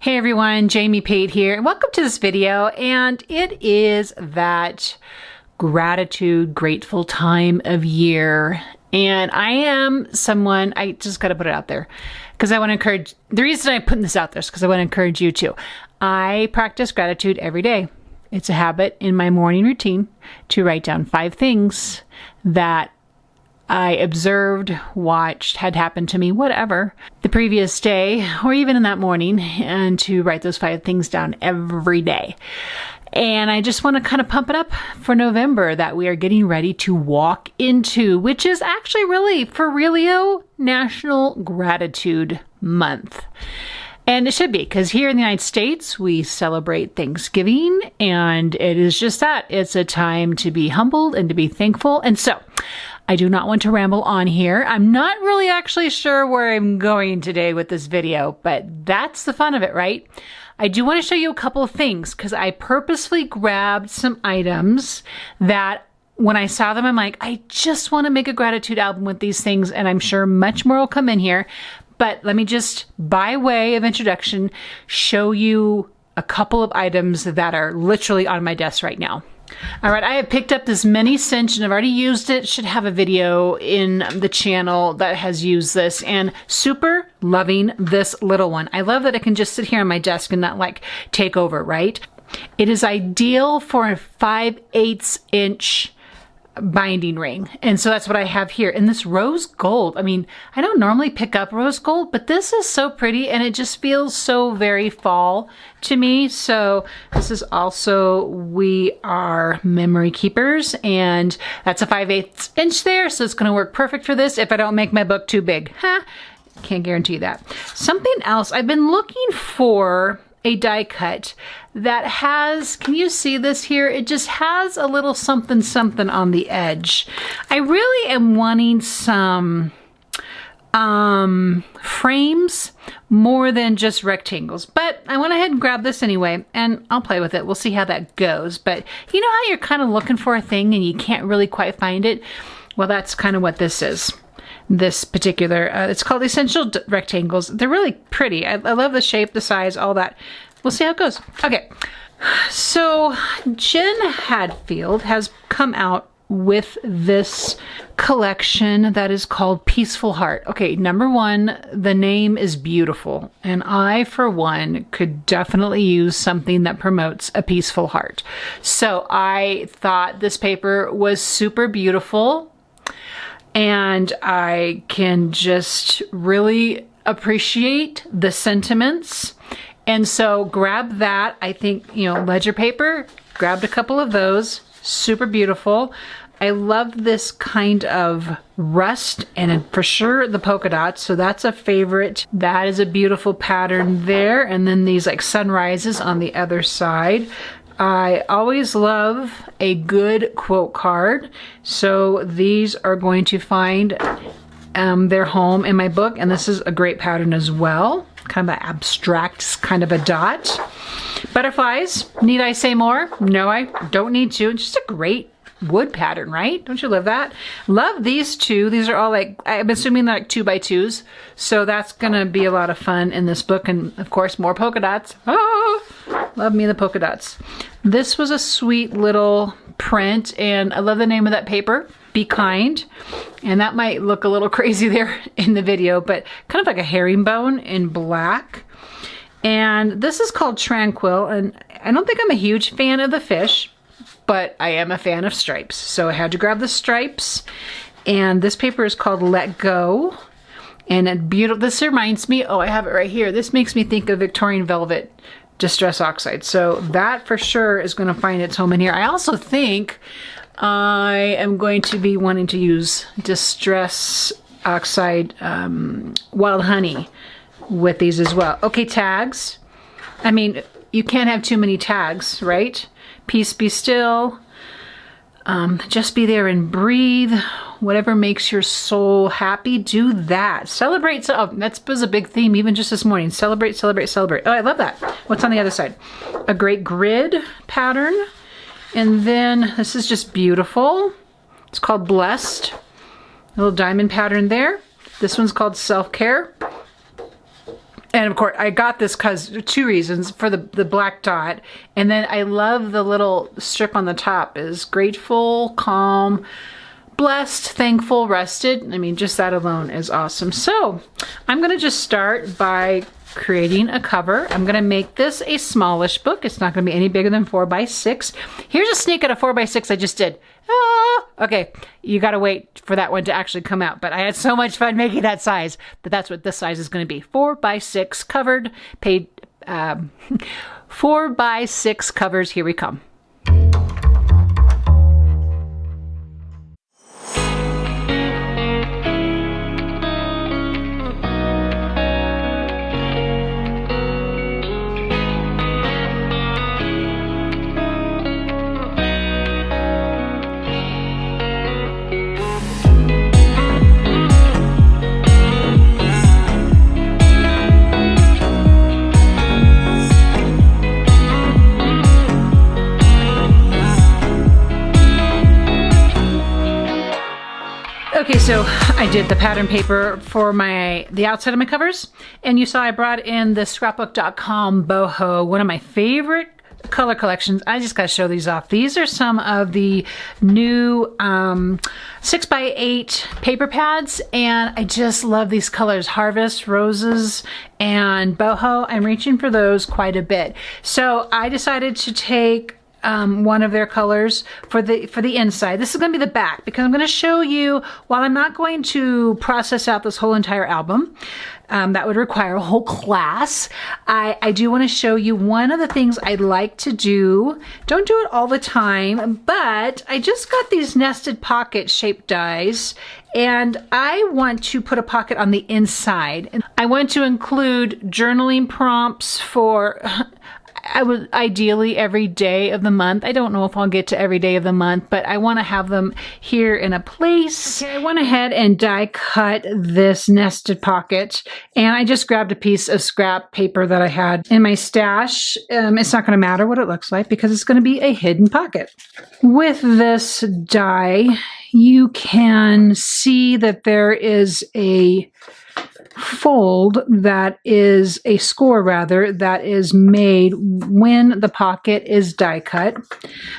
Hey everyone, Jamie Pate here, and welcome to this video. And it is that gratitude, grateful time of year. And I am someone, I just got to put it out there because I want to encourage, the reason I'm putting this out there is because I want to encourage you too. I practice gratitude every day. It's a habit in my morning routine to write down 5 things that I observed, watched, had happened to me, whatever, the previous day, or even in that morning, and to write those 5 things down every day. And I just want to kind of pump it up for November that we are getting ready to walk into, which is actually really, for realio, National Gratitude Month. And it should be, because here in the United States, we celebrate Thanksgiving, and it is just that. It's a time to be humbled and to be thankful. And so, I do not want to ramble on here. I'm not really actually sure where I'm going today with this video, but that's the fun of it, right? I do want to show you a couple of things, because I purposely grabbed some items that when I saw them, I'm like, I just want to make a gratitude album with these things, and I'm sure much more will come in here. But let me just, by way of introduction, show you a couple of items that are literally on my desk right now. All right, I have picked up this mini cinch and I've already used it. Should have a video in the channel that has used this, and super loving this little one. I love that it can just sit here on my desk and not like take over, right? It is ideal for a 5/8 inch binding ring. And so that's what I have here. And this rose gold, I mean, I don't normally pick up rose gold, but this is so pretty and it just feels so very fall to me. So this is also, we are memory keepers, and that's a 5/8 inch there. So it's going to work perfect for this if I don't make my book too big. Can't guarantee that. Something else, I've been looking for a die cut that has, can you see this here? It just has a little something something on the edge. I really am wanting some frames more than just rectangles, but I went ahead and grabbed this anyway, and I'll play with it. We'll see how that goes. But you know how you're kind of looking for a thing and you can't really quite find it? Well, that's kind of what this is. This particular, it's called Essential Rectangles. They're really pretty. I love the shape, the size, all that. We'll see how it goes. Okay, so Jen Hadfield has come out with this collection that is called Peaceful Heart. Okay, number one, the name is beautiful, and I, for one, could definitely use something that promotes a peaceful heart. So I thought this paper was super beautiful, and I can just really appreciate the sentiments. And so grab that. I think, you know, ledger paper, grabbed a couple of those. Super beautiful. I love this kind of rust, and for sure the polka dots. So that's a favorite. That is a beautiful pattern there. And then these like sunrises on the other side. I always love a good quote card, so these are going to find their home in my book, and this is a great pattern as well. Kind of an abstract kind of a dot. Butterflies, need I say more? No, I don't need to. It's just a great wood pattern, right? Don't you love that? Love these two. These are all like, I'm assuming they're like 2x2s, so that's gonna be a lot of fun in this book. And of course, more polka dots. Oh, love me the polka dots. This was a sweet little print, and I love the name of that paper, Be Kind. And that might look a little crazy there in the video, but kind of like a herringbone in black. And this is called Tranquil, and I don't think I'm a huge fan of the fish, but I am a fan of stripes. So I had to grab the stripes, and this paper is called Let Go. And it beautiful, this reminds me, oh, I have it right here. This makes me think of Victorian velvet distress oxide. So that for sure is going to find its home in here. I also think I am going to be wanting to use distress oxide wild honey with these as well. Okay, tags. I mean, you can't have too many tags, right? Peace be still. Just be there and breathe. Whatever makes your soul happy, do that. Celebrate. So, that was a big theme even just this morning. Celebrate, celebrate, celebrate. Oh, I love that. What's on the other side? A great grid pattern. And then this is just beautiful. It's called Blessed. A little diamond pattern there. This one's called Self-Care. And of course, I got this because 2 reasons. For the black dot, and then I love the little strip on the top is grateful, calm, blessed, thankful, rested. I mean, just that alone is awesome. So I'm going to just start by creating a cover. I'm going to make this a smallish book. It's not going to be any bigger than 4 by 6. Here's a sneak at a 4 by 6 I just did. Ah, okay, you got to wait for that one to actually come out. But I had so much fun making that size that that's what this size is going to be. 4 by 6 covered, 4 by 6 covers. Here we come. Okay, so I did the pattern paper for the outside of my covers, and you saw I brought in the scrapbook.com boho, one of my favorite color collections. I just got to show these off. These are some of the new 6x8 paper pads, and I just love these colors, Harvest, Roses, and Boho. I'm reaching for those quite a bit. So I decided to take one of their colors for the inside. This is going to be the back, because I'm going to show you, while I'm not going to process out this whole entire album, that would require a whole class. I do want to show you one of the things I like to do. Don't do it all the time, but I just got these nested pocket shaped dies, and I want to put a pocket on the inside. And I want to include journaling prompts for I would ideally every day of the month. I don't know if I'll get to every day of the month, but I want to have them here in a place. Okay, I went ahead and die cut this nested pocket, and I just grabbed a piece of scrap paper that I had in my stash. It's not going to matter what it looks like because it's going to be a hidden pocket. With this die, you can see that there is a fold that is a score rather that is made when the pocket is die cut.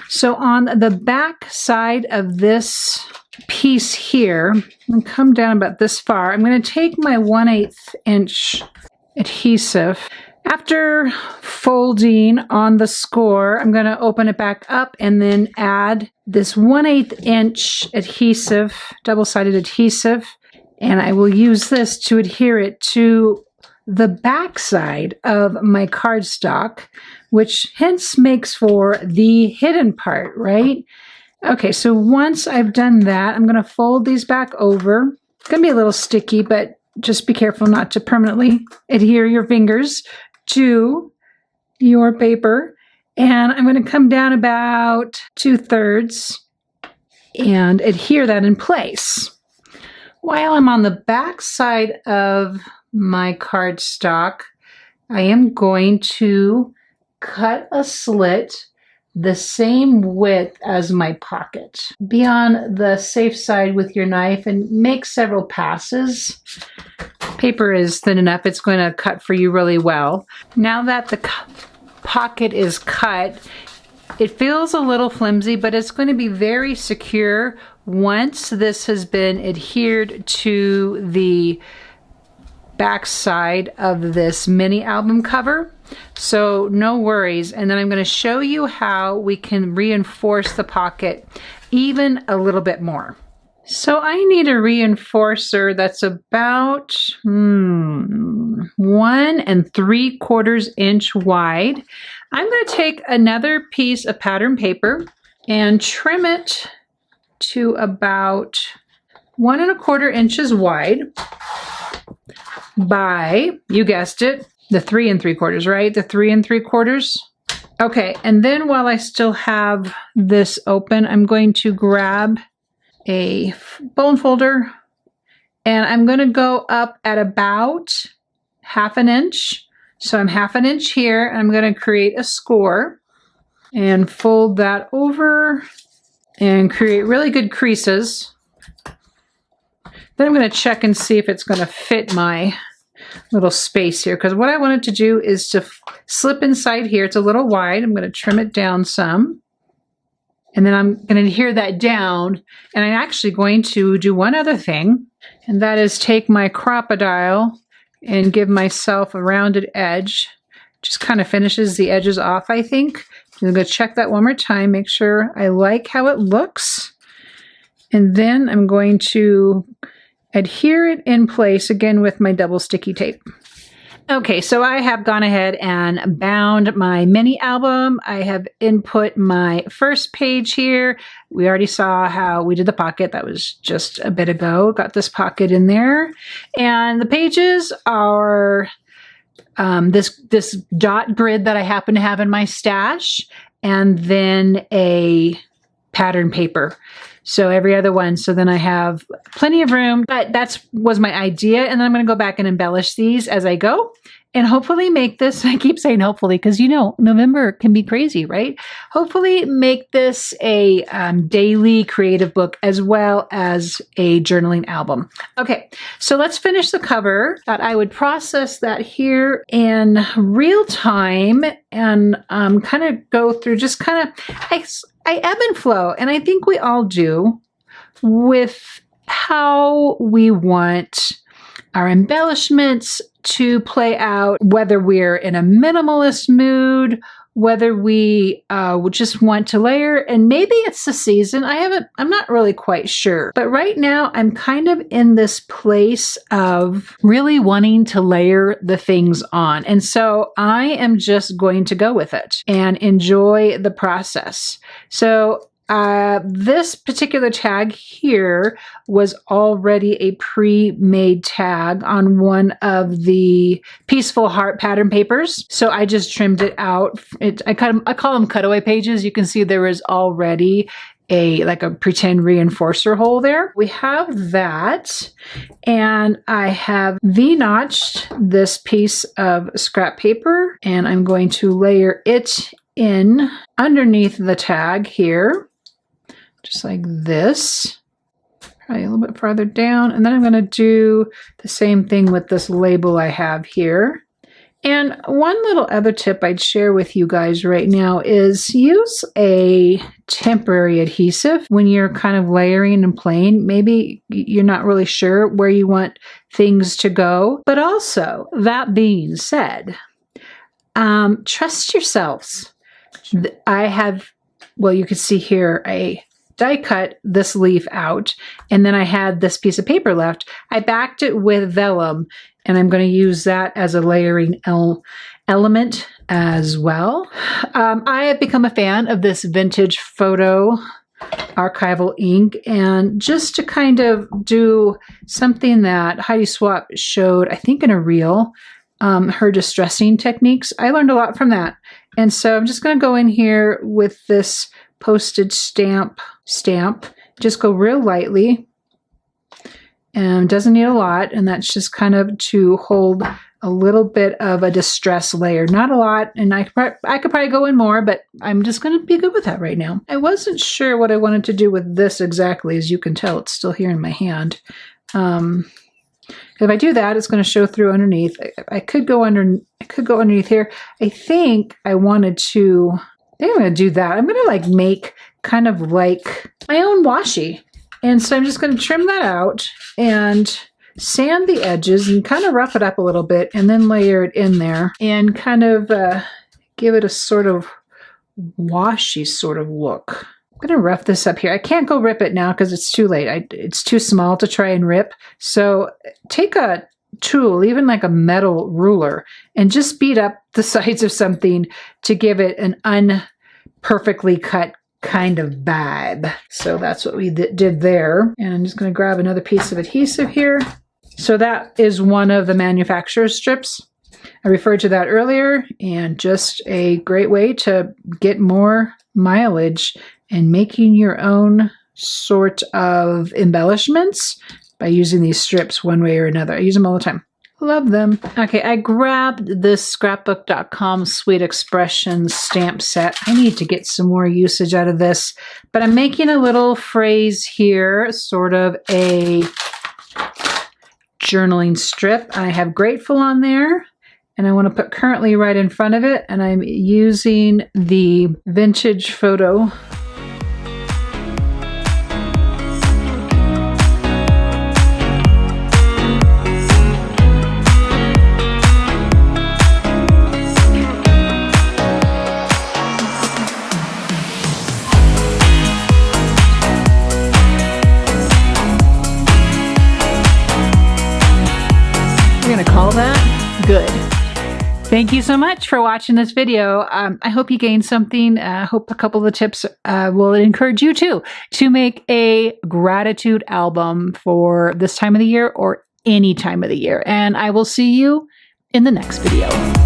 So on the back side of this piece here, and come down about this far, I'm going to take my 1/8 inch adhesive. After folding on the score, I'm going to open it back up and then add this 1/8 inch adhesive, double-sided adhesive. And I will use this to adhere it to the back side of my cardstock, which hence makes for the hidden part, right? Okay, so once I've done that, I'm going to fold these back over. It's going to be a little sticky, but just be careful not to permanently adhere your fingers to your paper. And I'm going to come down about 2/3 and adhere that in place. While I'm on the back side of my cardstock, I am going to cut a slit the same width as my pocket. Be on the safe side with your knife and make several passes. Paper is thin enough, it's going to cut for you really well. Now that the pocket is cut, it feels a little flimsy, but it's going to be very secure once this has been adhered to the back side of this mini album cover. So no worries. And then I'm going to show you how we can reinforce the pocket even a little bit more. So I need a reinforcer that's about 1 3/4 inch wide. I'm going to take another piece of pattern paper and trim it to about 1 1/4 inches wide by, you guessed it, the 3 3/4, right? The 3 3/4. Okay, and then while I still have this open, I'm going to grab a bone folder and I'm going to go up at about 1/2 inch. So I'm 1/2 inch here, and I'm going to create a score and fold that over and create really good creases. Then I'm going to check and see if it's going to fit my little space here, because what I wanted to do is to slip inside here. It's a little wide. I'm going to trim it down some. And then I'm going to adhere that down. And I'm actually going to do one other thing, and that is take my CropADile and give myself a rounded edge. Just kind of finishes the edges off, I think. I'm going to check that one more time, make sure I like how it looks. And then I'm going to adhere it in place again with my double sticky tape. Okay, so I have gone ahead and bound my mini album. I have input my first page here. We already saw how we did the pocket. That was just a bit ago. Got this pocket in there. And the pages are this dot grid that I happen to have in my stash, and then a pattern paper. So every other one. So then I have plenty of room, but was my idea. And then I'm going to go back and embellish these as I go and hopefully make this, I keep saying hopefully, because you know, November can be crazy, right? Hopefully make this a daily creative book as well as a journaling album. Okay, so let's finish the cover. Thought I would process that here in real time and kind of go through just kind of, I ebb and flow, and I think we all do, with how we want our embellishments to play out, whether we're in a minimalist mood, whether we would just want to layer, and maybe it's the season. I'm not really quite sure. But right now I'm kind of in this place of really wanting to layer the things on. And so I am just going to go with it and enjoy the process. So this particular tag here was already a pre-made tag on one of the Peaceful Heart pattern papers. So I just trimmed it out. I call them cutaway pages. You can see there is already like a pretend reinforcer hole there. We have that, and I have V-notched this piece of scrap paper, and I'm going to layer it in underneath the tag here. Just like this, probably a little bit farther down. And then I'm going to do the same thing with this label I have here. And one little other tip I'd share with you guys right now is use a temporary adhesive when you're kind of layering and playing. Maybe you're not really sure where you want things to go. But also, that being said, trust yourselves. I have, well, you can see here, I die cut this leaf out, and then I had this piece of paper left. I backed it with vellum, and I'm going to use that as a layering element as well. I have become a fan of this vintage photo archival ink, and just to kind of do something that Heidi Swap showed, I think in a reel, her distressing techniques. I learned a lot from that. And so I'm just going to go in here with this Postage Stamp, just go real lightly, and doesn't need a lot, and that's just kind of to hold a little bit of a distress layer. Not a lot, and I could probably go in more, but I'm just going to be good with that right now. I wasn't sure what I wanted to do with this exactly. As you can tell, it's still here in my hand. If I do that, it's going to show through underneath. I could go underneath here. I think I wanted to, I think I'm going to do that. I'm going to like make kind of like my own washi. And so I'm just going to trim that out and sand the edges and kind of rough it up a little bit, and then layer it in there and kind of give it a sort of washi sort of look. I'm going to rough this up here. I can't go rip it now because it's too late. It's too small to try and rip. So take a tool, even like a metal ruler, and just speed up the sides of something to give it an unperfectly cut kind of vibe. So that's what we did there. And I'm just going to grab another piece of adhesive here. So that is one of the manufacturer's strips. I referred to that earlier, and just a great way to get more mileage and making your own sort of embellishments by using these strips one way or another. I use them all the time. Love them. Okay, I grabbed this scrapbook.com Sweet Expressions stamp set. I need to get some more usage out of this, but I'm making a little phrase here, sort of a journaling strip. I have grateful on there, and I want to put currently right in front of it, and I'm using the vintage photo. Call that good. Thank you so much for watching this video. I hope you gained something. I hope a couple of the tips will encourage you too to make a gratitude album for this time of the year or any time of the year. And I will see you in the next video.